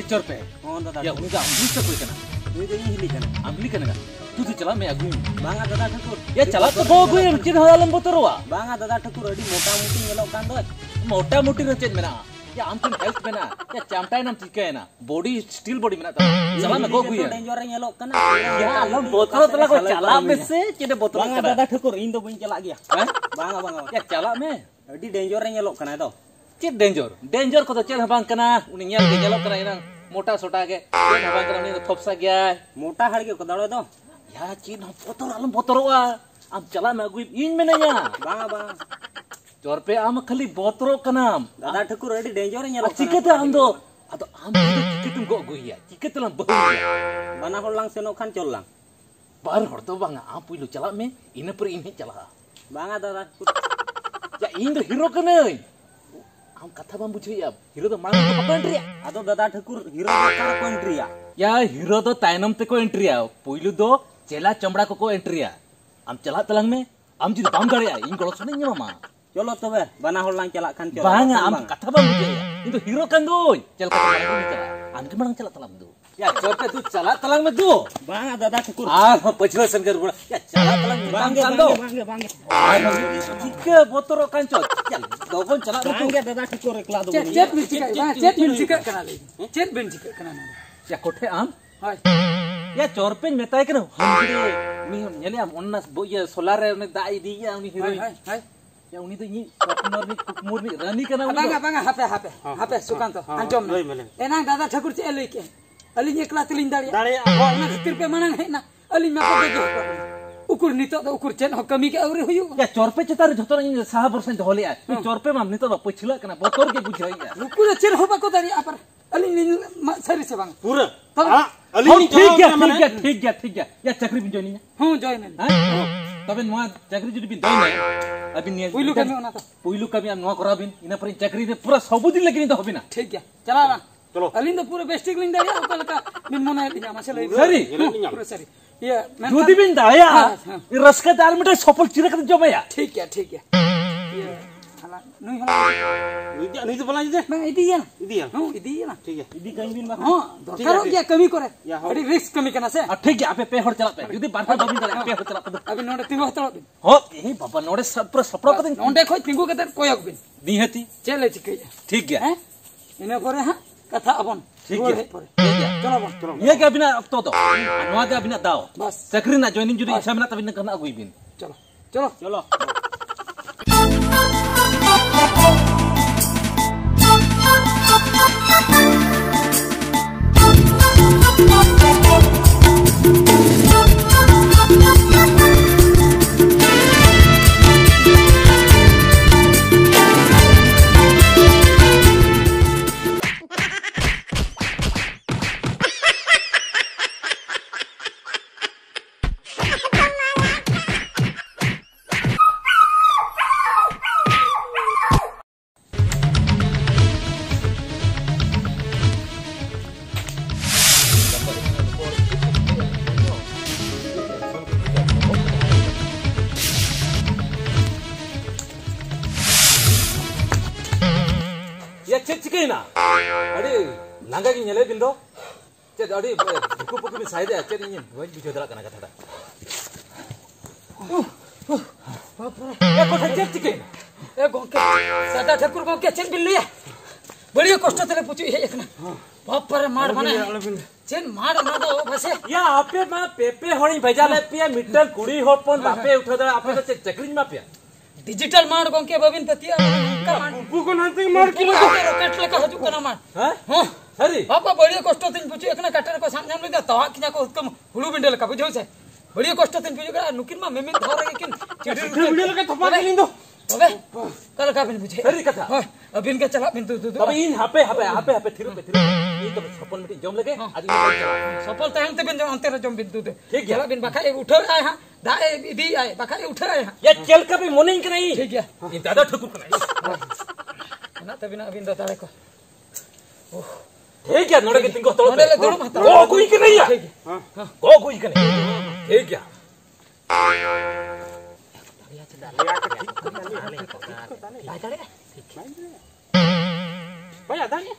चोर पे हां दादा या उनी का अमली से कोई कना उनी तो हिली कना अमली कना तू तो चला मैं अगुई बांगा दादा ठाकुर या चला तो बो अगुई चिन हलालम बोतरवा बांगा दादा ठाकुर अडी मोटा मोटी नेलो कान दो मोटा मोटी रे चेत मेना या आमकिन हेल्थ मेना या चामटाय नाम चिके ना बॉडी स्टील बॉडी मेना चला मैं गो अगुई डेंजर रे नेलो कना या आलम बोतर तला को चला में से चिने बोतर बांगा दादा ठाकुर इन दो बइन चला गया हैं बांगा बांगा या चला में अडी डेंजर रे नेलो कना दो चित डेंजर को तो चल हबांग कना उनी नेल के नेलो कना इना मोटा सोटा के चल हबांग कना उनी तो थोपसा गया मोटा हड़ के कदड़ो दो या चिन बोतर आलम बोतरवा आम चला मैं अगुई इन में नया बांगा बांगा चोर पे आम खाली बोतरो कनाम दादा ठाकुर अडी डेंजर रे नेलो चिकेते आम दो अदो आम चिकेतम गो अगुइया चिकेते लाम बहुया बना होड़ लांग सेनो खान चल लांग बार हड़ तो बांगा आम पुइलो चला में इने पर इन चला बांगा दादा या इन दो हीरो कनई आम कथा बाम बुझिया हीरो तो मांग तो कंट्री आदो दादा ठाकुर हीरो कर कंट्रीया या हीरो दो तायनम ते को एंट्रीया पुइलो दो चेला चमड़ा को एंट्रीया आम चला तलंग में आम जुदी बाम गड़िया इन गड़ो सुने मा चलो तबे बना होड़ लांग चला खान चलो बांगा आम कथा बाम बुझिया इन तो हीरो कन दो चल कथा बाम चला आम के मांग चला तलंग दो या चोर पे तू चला तलंग में दो बांगा दादा ठाकुर आ पछलो संकर बुड़ा या चला तलंग में बांगे बांगे बांगे चिके बोतरो कांचो चल दोबन चला बांगे दादा ठाकुर एकला दो चेत मिल कना ले चेत बिन चिका कना ना या कोठे आम हाय या चोर पे मेताय कन हमरे उनी नेले आम ओन्ना ये सोलार रे उनी दाई दिया उनी हीरो हाय या उनी तो नी पार्टनर नी कुकमुर नी रानी कना उनी बांगा हापे सुकांत अंजम एना दादा ठाकुर चे लई के अलिन एकला तलिन दाड़िया ना खतिर पे मानन है ना अलिन मा को दे उकुर नितो दो उकुर चेन हो कमी के अवरे हुयु या चोर पे चतार झतरा नी 6% होले आ चोर पे माम नितो पछला कना बोतर के बुझाइया उकुर चेन हो बा को दाड़िया पर अलिन सरी से बांग पूरा अलिन ठीक गया या चक्री बिन जोनी हां जॉइन तबे नवा चक्री जुदी बिन दोई अभी निया पुइलु कमी ओना तो पुइलु कमी हम नवा करा बिन इना पर चक्री रे पूरा सब दिन लगिन तो होबिना ठीक गया चला ना चलो अलिन तो पूरा बेस्टिक लिंग दाड़िया ओका लका बिन मोना लिया मासे लई सरी पूरा सरी ये जुदी बिन दाया इ रसका दाल मिठाई सफल चिरक जमया ठीक है ये हला नहीं हला नहीं तो बोला जे मैं इदिया हां इदिया ना ठीक है इदी कहीं बिन बा हां दरकार हो गया कमी करे अड़ी रिस्क कमी करना से ठीक है आपे पे हड़ चला पे जुदी बारफा बबिन करे पे हड़ चला अभी नोडे तिंगो हतलो हो ए बाबा नोडे सब पूरा सपड़ो कदिन नोडे खोय तिंगो कते कोयक बिन दिहती चले चिके ठीक गया हैं इने परे हां कथा अपन ठीक है चलो चलो ये क्या बिना तो नवा का बिना दाओ बस चक्री ना जॉइनिंग जुदी इच्छा बिना तबिन करना अगुई बिन चलो चिकेना अरे लांगा की नेले बिंदो चेद अरे बुकु बुकु भी साइड है चेद इन वज बिजो दला कना कथा ए कोठा चेद चिकेना ए गोके दादा ठाकुर गोके चेन बिन लिया बड़ी कष्ट तले पुचु हे एकना बाप पर मार बने चेन मार ना दो बसे या आपे मा पेपे होणी भेजाले पिया मीटर कुड़ी होपन बापे उठो दे आपे तो चक्री मा पिया डिजिटल मार गोके बबिन पतिया का मार बुको नंती मार की रॉकेट लका हजु कना मार हां सरी बाबा बड़ी कष्ट तिन पुचु एकना कटर को सामने ले तवा किना को उत्कम हुलु बिंडल का बुझौ छे बड़ी कष्ट तिन पुचु का नुकिन मा मेमिन धर रे किन चिड़ी बिंडल का थपा दिलिन दो अबे कल का बिन बुझे सरी कथा अबिन के चला बिन तू अब इन हापे थिरु ये तो सपन में जम लगे आज में चला सफल टाइम ते बिन अंतर जम बिन तू ठीक है बिन बखा उठो आए हां दाए भी आए बखा उठो आए हां ये चल का भी मोनिंग के नहीं ठीक है ये दादा ठकुर का नहीं ना तबिना अबिन दताले को ठीक है नोड़े के तिनको तोड़ नोड़े ले दौड़ मत ओ कोई के नहीं है हां ओ कोई के नहीं ठीक है भाई आधा नहीं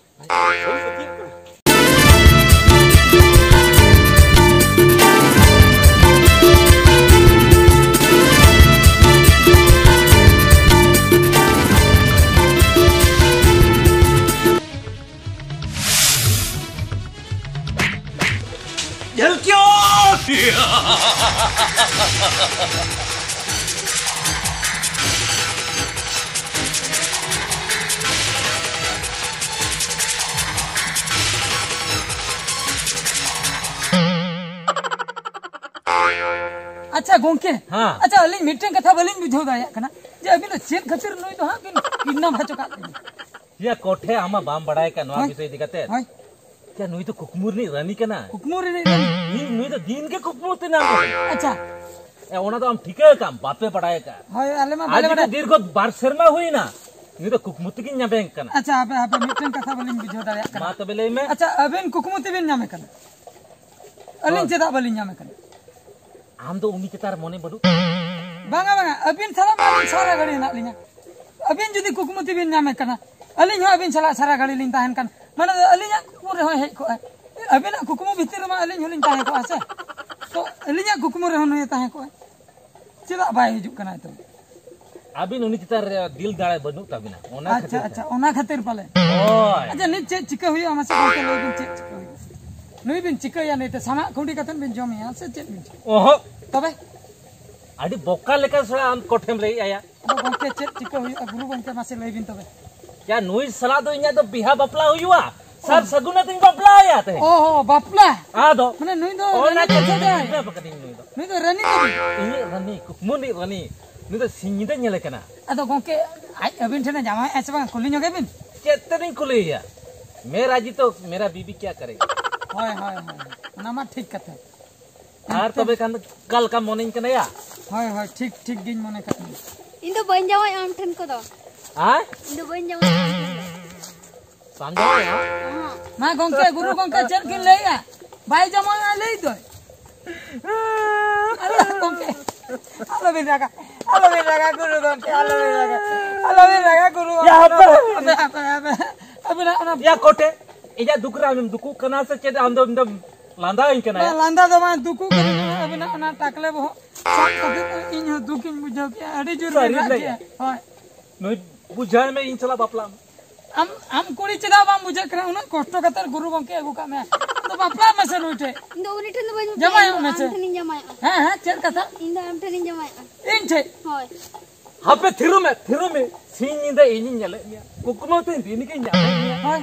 अच्छा गोंके हाँ। अच्छा अली मीटिंग कथा बलिंग बुझो दाया कना जे अभी नो चेक खतिर नई तो हां किन्ना भाचो का या कोठे आमा बाम बड़ाय का नवा विषय दिखते हाय क्या नुई तो कुकमुरनी रानी केना कुकमुर रे नुई तो दिन के कुकमुरते ना अच्छा ए ओना तो हम ठीके काम बापे पड़ाय का हाय आले मा आज बले तो दीर्घ 12 शर्मा हुई ना नुई तो कुकमुरते की न्या बैंक कना अच्छा आपे मीटिंग कथा बलिंग बुझो दाया कना मा तबेले में अच्छा अबेन कुकमुते बिन न्यामे कना अलिन चेदा बलिंग न्यामे कना आम तो उनी के तार मोने बडू बांगा बांगा अबिन सारा मालिन सारा गड़ी ना लिंगा अबिन जुदी कुकमुती बिन न्यामे कना अलिन हो अबिन सारा गड़ी लिन ताहन कन माने अलिन कुकुर हो हे को अबिन कुकुमु भीतर मा अलिन होलिन ताहे को आसे तो अलिन कुकुमु रे होने ताहे को चेदा बाय हिजु कना तो अबिन उनी के तार दिल दाड़े बडू तबिना ओना अच्छा अच्छा ओना खातिर पाले ओय अच्छा नि चे चिका हुई हमसे बात लो बिन चे चिका हुई नुई बिन चिका या नहीं तो सामा खुंडी कतन बिन जमी या से चे बिन ओहो तबे आडी बोका लेका सड़ा आम कोठेम ले आया अब गोंके चे चिका हुई गुरु गोंके मासे लई बिन तबे क्या नुई सला दो इnya तो बिहा बपला हुआ सर सगुना तिन बपला आया थे ओहो बापला आ दो माने नुई दो ओना रनी के दे दे पकड़ी नुई दो नुई दो रनी दे ini rani kukmuni rani नुई तो सिंगिदा nyele kana अदो गोंके आई अबिन ठने जामा ऐसे बा कुली न्योगे बिन चेतनी कुले या मेरा जी तो मेरा बीबी क्या करेगी हाय हाय हाय नामा ठीक कथे आर तबे कान कल का मॉर्निंग कना या हाय हाय ठीक ठीक गिन मने कथे इन दो बन जाओ आम ठन को दो आ इन दो बन जाओ सांगो या हां ना गोंके गुरु गोंके चल किन ले या भाई जमा ले दो अरे गोंके आलो बेरागा गुरु गोंके आलो बेरागा गुरु या अबे ना या कोटे इजा दुकरा हम दुकु कना से चेद हम दम लांदा इन कना या लांदा दो मा दुकु अबे ना टाकले बो सब कथे इन दुकिन बुझो के अड़ी जुर हाय नुई बुझाय में इन चला बापला हम कुड़ी चिदा बाम बुझे करे उन कष्ट कतर गुरु गोंके अगु का में तो बापला में से उठे इन दो उनी ठन बन जमायो में से ठन जमाय हां चल कथा इन दो आम ठन जमाय इन छे होय हापे थिरु में सिंगिदा इन nyele कुकुमो तो दिन के न्या हाय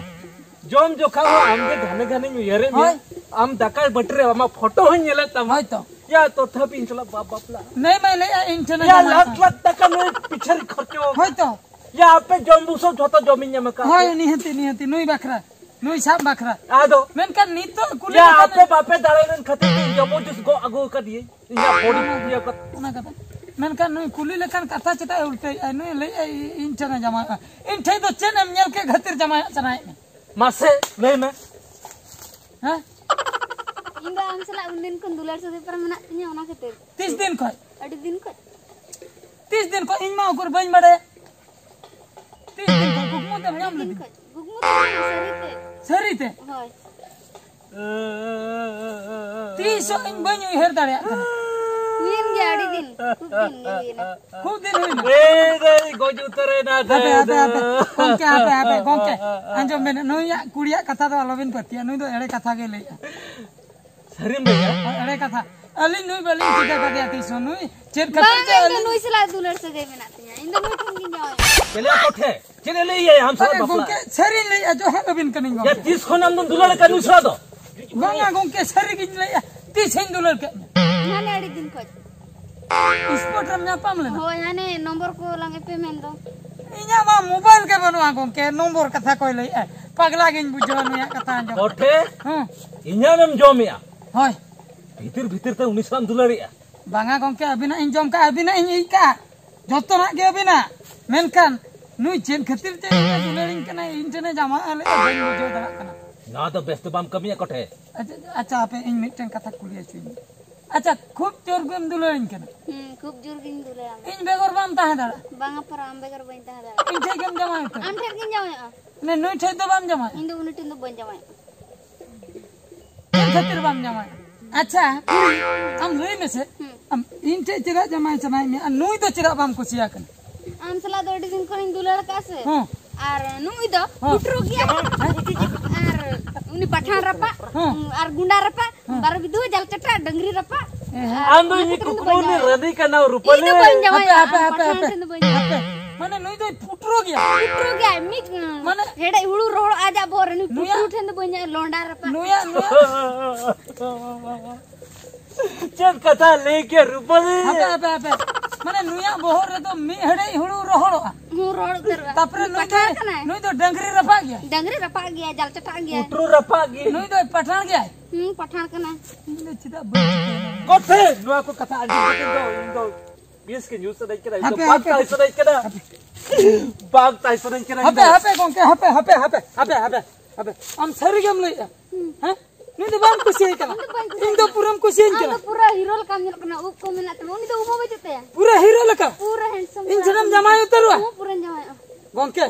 जोम जो खाओ आमगे घने घने येरे में आम दकाय बटरे आमा फोटो हो nyele तम हाय तो या तो थपि इंचला बापला नहीं मैं ले इन छे या लाख टका में पिछर खर्चो हाय तो या आपे जम्बुसो जोतो जमीन में का हाय निहती नुई बखरा नुई साब बखरा आ दो मेन का नी तो कुली या आपे बापे दाड़ेन खते जमो जिस गो अगो कर दिए या बॉडी ये का ना कथा मेन का नुई कुली लेकन कथा चिता उल्टे नुई ले इन छे ना जमा इन ठे तो चेन एम नेल के घतिर जमा चनाय में मासे नहीं मैं हां इन दो आम सला उन दिन को दुलार से पर मना तिया ओना खातिर 30 दिन को अड़ी दिन को 30 दिन को इन मा ओकर बइन बड़े 30 दिन को गुगमु दम नाम ले गुगमु सरीते सरीते होय 30 इन बइन हेर दाड़े इन के अड़ी दिन खूब दिन खूब दिन हुई ए रे गोज उतरे ना दे आपे गोंके अंजो में नुई कुड़िया कथा तो आलोबिन पतिया नुई तो एड़े कथा के ले सरीम भैया एड़े कथा अली नुई बलिन चिका का दिया तीसो नुई चेर बांग खतर इन दो नुई सला दुलार से दे मना तिया इन दो नुई ठन गिन जाओ चले कोठे चले ले ये हम सब बपला गोंके सरी ले जो हालोबिन कनिंग या 30 खन हम दुलड़ का दूसरा दो बांगा गोंके सरी गिन ले 30 हिन दुलर के माने अड़ी दिन को स्पॉट रम ना पाम लेना हो याने नंबर को लंगे पेमेंट दो इना मा मोबाइल के बनवा गोंके नंबर कथा कोई ले पगला गिन बुझो नुया कथा अंजो कोठे हां इन्या में जोमिया होय भीतर भीतर ते 19 साल दुलड़िया बांगा गोंके अबिना इन जम का अबिना इन इका जतो ना के अबिना मेनखान नुई चेन खातिर ते दुलड़िन कना इन जने जमा आले बन बुझो दरा कना ना तो बेस्ट बाम कमिया कोठे अच्छा आपे इन मिटन कथा कुलिया छुई अच्छा खूब जोर गम दुलड़िन कना खूब जोर गिन दुलार इन बेगर बाम ताहे दरा बांगा पर आम बेगर बइन ता दा इन ठे गम जमा तो आम ठेर गिन जाओ ने नुई ठे तो बाम जमा इन दो उनी ठन दो बन जाओ इन खातिर बाम जमा अच्छा हम लई में से हम इन ठे चिरा जमा चनाई में नुई तो चिरा बाम कुसिया कना आम सला दो दिन को इन दुलार का से हां आर नुई दो उठरो गया आर उनी पठान रपा आर गुंडा रपा बार बिदु जल चटा dungaree रपा ando ini kukumuni rani kana rupane Ini bain jawai. Apa. Apa? Mana nuy to putro gya Putro gaya mik. Mana? Heda hulu roh aja bor ni Nuya. putro thend banyak londar apa. nuya चल कथा लेके रूपने apa mana nuya bohor re to mi hede hulu roholo Mu roh ter. tapre Pathan kana. nuy to dangri rapa gya Dangri rapak gaya jal cetak gaya. उठरू रपा गी nuy to pathan gya Pathan kana. ini cita banyak कोठे नुआ को कथा अंजी दो बीस के news से करा Hape, बाग hape. ताई से करा बाग ताई से करा hape gongke hape am sari gam lay ha nuy to bang kusi kana indo puram kusi kana Ando pura hero kam nyel kena up ko mena temu ni do umo bete ya. pura hero laka Pura handsome. in janam jamai utarwa Mu pura jawai. gongke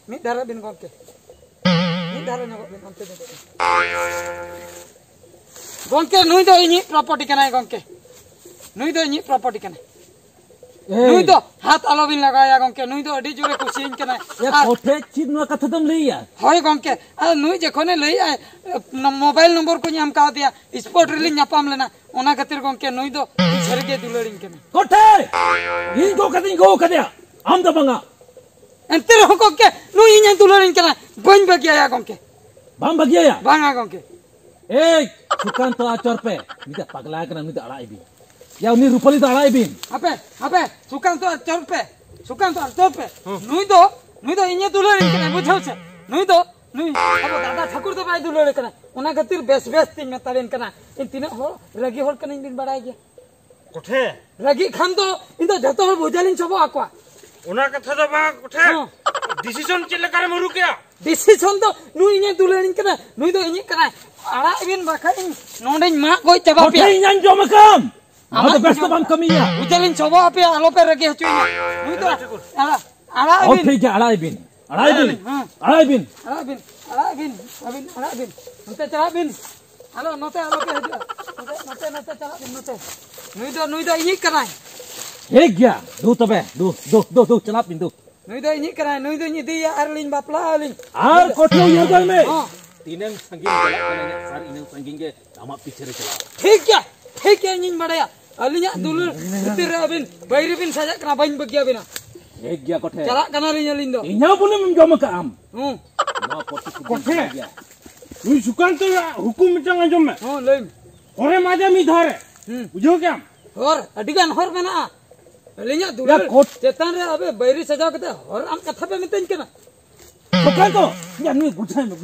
mi dara bin gongke mi dara nyago bin gongke gongke nuy do ini property kana gongke nuy do ini property kana nuy do hat alo bin lagaya gongke nuy do adi jure kusin kana ये कोठे चीज नुआ कथा तुम ले या hoy gongke a nuy jekhone lei mobile number ko nyam ka dia sport rili nyapam lena ona khatir gongke nuy do serge dulerin kana कोठे इनको कदे हम तो बंगा enter ho gongke nuy nya dulerin kana ban bagya ya gongke बम बगिया या banga gongke ए सुकान तो आचर पे निते पगला कना निते अड़ाई भी या उनी रूपली तो अड़ाई भी hape sukan to chorpe nuy do inya dulerin kana bujhau se nuy abo dada thakur do bai dulerin kana ona khatir bes tin metalen kana in tina ho ragi hol kana bin badai gya कोठे ragi khan do indo joto hol bujalin chobo akwa उना कथा तो बा कोठे decision चले करे मरु क्या decision do nuy inya dulerin kana nuy do inya kana ara bin bakhain nondein ma koi chaba कोठे pia engine जो मकम हम तो बेस्ट बम कमी या bujalin chobo apia alo pe ragi hachuinya nuy do ara और bin ठीक है अड़ाई भी हाँ। अड़ाई भी Abin, nanti cakap bin. Halo, nanti halo ke hadiah. Nanti cakap bin nanti. Nui do ini kerai. एक गया दो तबे दो चला पिंदु Nui do ini kerai. Nui do ini dia arlin bapla arlin. आर कोठे ये गल में हाँ, तीनंग संगीन चला कने सार इनंग संगीन के आमा पीछे रे चला ठीक है ini badaya. Arlinya dulu tir abin, bayar bin saja kena bain bagia bina. एक गया कोठे Cakap kena arlinya lindo. इन्हें बोले हम जो मकाम ना कोठे नुई सुकान तो हुकुम चंगा जो में Lain. ओरे माजा मी धारे बुझो क्या Hor, adikan hor mana? Arlinya dulu. Ya, kot. Cetan re abe bayar saja kata hor am kata pe miten kena. सुकान तो या नहीं गुछाई में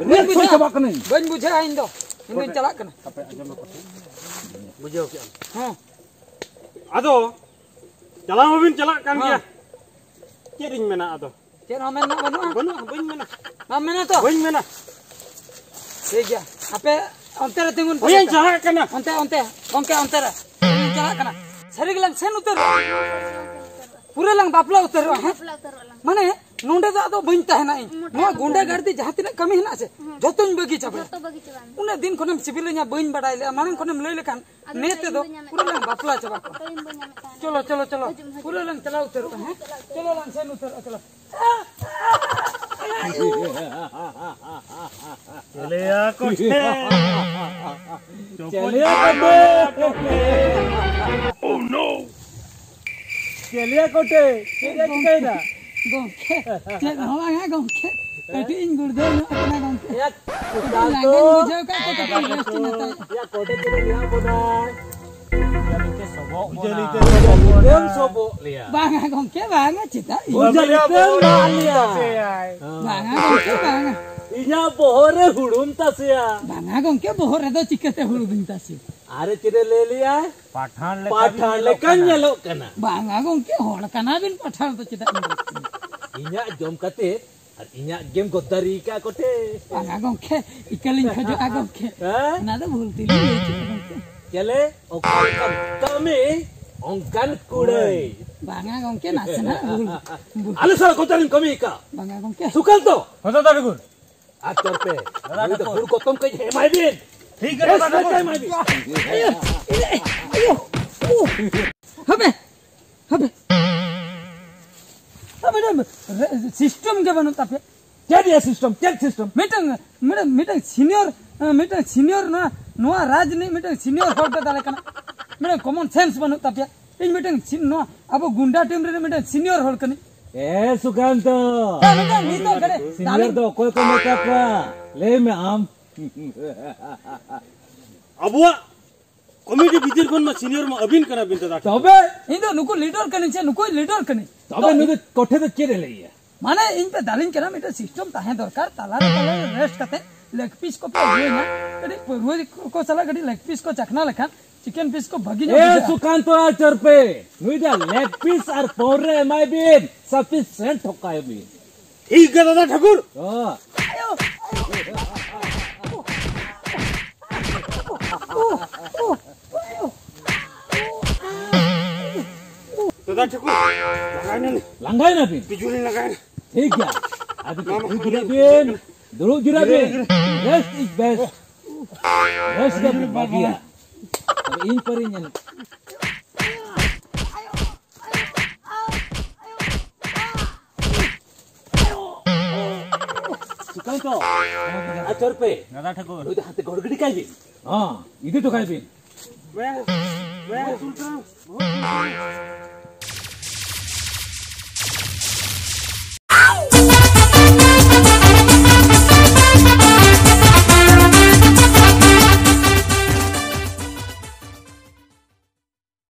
रेत सोई चबा कने Bain buja indo. Ini cakap kena. बुझो क्या हाँ. आदो चला मबिन चला kan क्या चेरिंग मेना आदो Cek ramen nak banu. बनु बइन मेना Ramen tu. बइन मेना ठीक है. Apa onter tingun. ओयन चला कना Onter. Onke onter. Ini cakap kena. Sering lang sen uter. Pura lang bapla uter. Pulau terulang. Mana nonde tu ada bain tahan ai. Noa gunda gardi jahat tina kami hina se. Jotoin bagi capai. Foto bagi cuman. Una din konam sibilnya bain badai le. Mana konam lele kan. Nete tu pura lang bapla capai. Foto yang banyak metan. Chalo. Pura lang chala uter. Chalo lang sen uter. Chalo. चले या कोठे चलिए कोठे oh no चलिए कोठे ये कहीं ना Gongke. Cek hawa ya gongke. Katiin gurdo na apna gongke. या Langan bujau ka ko ka pasti nata. या कोठे चले लिया बोला उजली देम सोबो लिया Banga gongke banga cita. उजल देम मार लिया Banga gongke banga. इन्हें Bohre हुड़ुम तसिया Banga gongke bohor edo cikete hulu bintasi. अरे चिरे ले लिया पाठान पाठान लेकर nyelo कना Banga gongke hor kana bin pathal to cita. इन्हें जम कते और इन्हें गेम को तरीका कोठे Banga gongke ikalin khajo agongke. हैं Nada bhulti ni gongke. चले ओकान कमे ओंकान कुड़े Banga gongke nasna bhul. आले सारा कोतारिन कमी का Banga gongke. सुकल तो होता था बिल्कुल आचर पे ये तो हुड़ को तुम कहीं है माई बिन ठीक है दादा माई बिन Habe. System ke banu tapi. क्या दिया सिस्टम क्या सिस्टम Meeting senior na नुआ राजनी मिटे सीनियर हॉल पे दाले कना मिटे कॉमन सेंस बनु तापिया इन मिटे नुआ अब गुंडा टीम रे मिटे सीनियर हॉल कनी ए सुकांत नीतो करे सीनियर दो कोई को मेकअप ले में आम अबुआ कमिटी भीतर कोन सीनियर में अबिन करा बिन दा तबे इन दो नुको लीडर कनी छे नुको लीडर कनी तबे नुको कोठे तो चेरे लइया माने इन पे दालिन केना मिटे सिस्टम ताहे दरकार ताला रेस्ट कते लेग पीस को पे हुए ना कड़ी रुई को चला कड़ी लेग पीस को चखना लेखान चिकन पीस को भगी ए सुकांत आचर पे नुइदा लेग पीस और पोरे एमआई बिन सफिशिएंट ठोकाय बिन ठीक है दादा ठाकुर दादा ठाकुर लंगाई ना बिन बिजुली लगाए ठीक है अभी जुरा बिन दुरु जुरा बिन रेस्ट इज बेस्ट रेस्ट का बागिया अब इन पर इन सुकांत आचर पे दादा ठाकुर नुइदा हाथे गड़गड़ी काय बिन हां इदे तो काय बिन मैं सुनता हूं